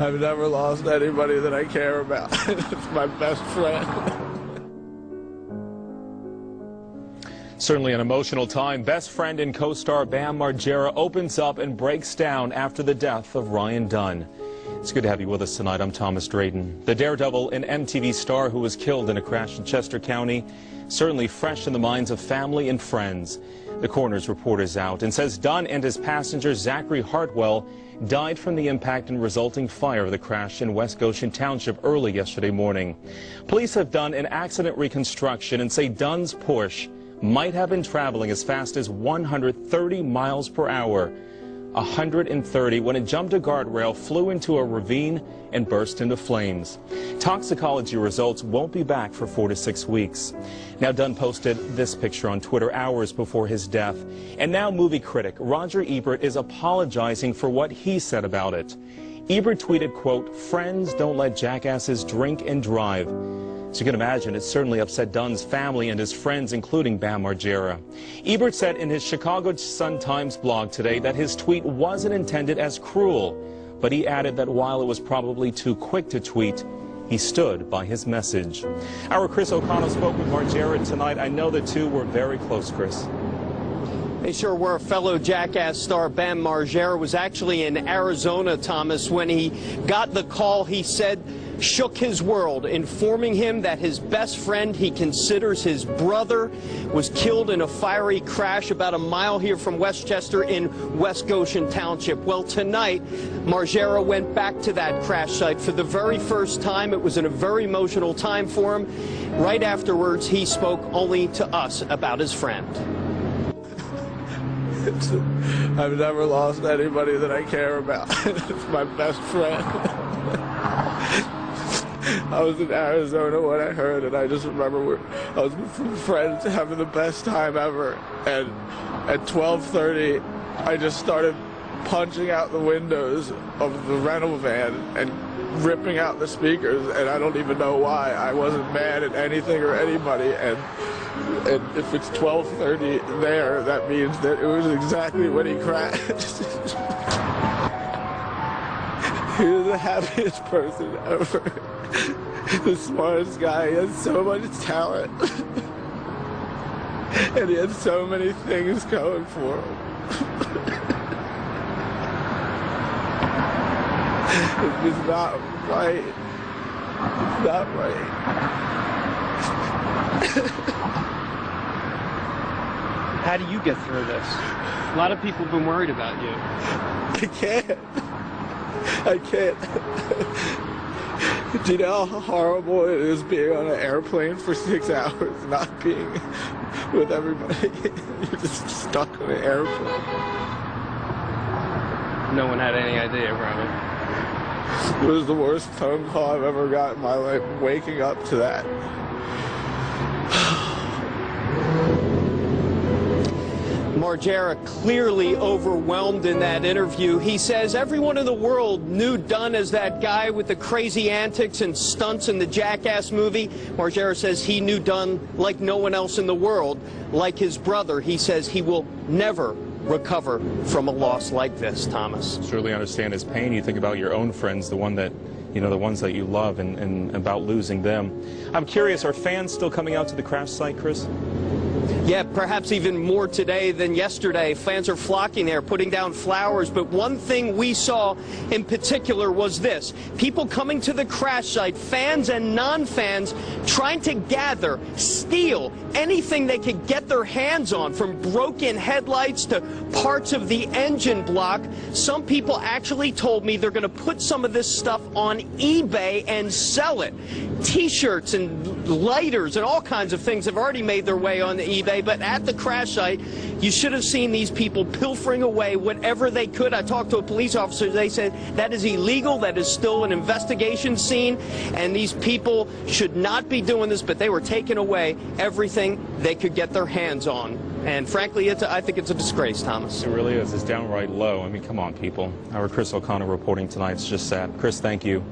I've never lost anybody that I care about. It's my best friend. Certainly an emotional time. Best friend and co-star Bam Margera opens up and breaks down after the death of Ryan Dunn. It's good to have you with us tonight. I'm Thomas Drayton. The daredevil and MTV star who was killed in a crash in Chester County, certainly fresh in the minds of family and friends. The coroner's report is out and says Dunn and his passenger Zachary Hartwell died from the impact and resulting fire of the crash in West Goshen Township early yesterday morning. Police have done an accident reconstruction and say Dunn's Porsche might have been traveling as fast as 130 miles per hour. 130 when it jumped a guardrail, flew into a ravine, and burst into flames. Toxicology results won't be back for 4 to 6 weeks. Now, Dunn posted this picture on Twitter hours before his death. And now movie critic Roger Ebert is apologizing for what he said about it. Ebert tweeted, quote, "Friends don't let jackasses drink and drive." So you can imagine it certainly upset Dunn's family and his friends, including Bam Margera. Ebert said in his Chicago Sun-Times blog today that his tweet wasn't intended as cruel, but he added that while it was probably too quick to tweet, he stood by his message. Our Chris O'Connell spoke with Margera tonight. I know the two were very close, Chris. They sure were. Fellow Jackass star Bam Margera was actually in Arizona, Thomas, when he got the call. He said shook his world, informing him that his best friend he considers his brother was killed in a fiery crash about a mile here from Westchester in West Goshen Township. Well, tonight, Margera went back to that crash site for the very first time. It was a very emotional time for him. Right afterwards, he spoke only to us about his friend. I've never lost anybody that I care about. It's my best friend. I was in Arizona when I heard it. I just remember I was with friends having the best time ever. And at 12:30, I just started punching out the windows of the rental van and ripping out the speakers. And I don't even know why. I wasn't mad at anything or anybody. And if it's 12:30 there, that means that it was exactly when he crashed. He was the happiest person ever. The smartest guy. He has so much talent. And he had so many things going for him. It was not right. It's not right. How do you get through this? A lot of people have been worried about you. I can't. Do you know how horrible it is being on an airplane for 6 hours, not being with everybody? You're just stuck on an airplane. No one had any idea, probably. It was the worst phone call I've ever got in my life, waking up to that. Margera clearly overwhelmed in that interview. He says everyone in the world knew Dunn as that guy with the crazy antics and stunts in the Jackass movie. Margera says he knew Dunn like no one else in the world, like his brother. He says he will never recover from a loss like this, Thomas. Certainly understand his pain. You think about your own friends, the ones that you love, and about losing them. I'm curious, are fans still coming out to the crash site, Chris? Yeah, perhaps even more today than yesterday. Fans are flocking there, putting down flowers. But one thing we saw in particular was this. People coming to the crash site, fans and non-fans, trying to gather, steal anything they could get their hands on, from broken headlights to parts of the engine block. Some people actually told me they're going to put some of this stuff on eBay and sell it. T-shirts and lighters and all kinds of things have already made their way on eBay. But at the crash site, you should have seen these people pilfering away whatever they could. I talked to a police officer. They said that is illegal. That is still an investigation scene. And these people should not be doing this, but they were taking away everything they could get their hands on. And frankly, I think it's a disgrace, Thomas. It really is. It's downright low. I mean, come on, people. Our Chris O'Connell reporting tonight. It's just sad. Chris, thank you.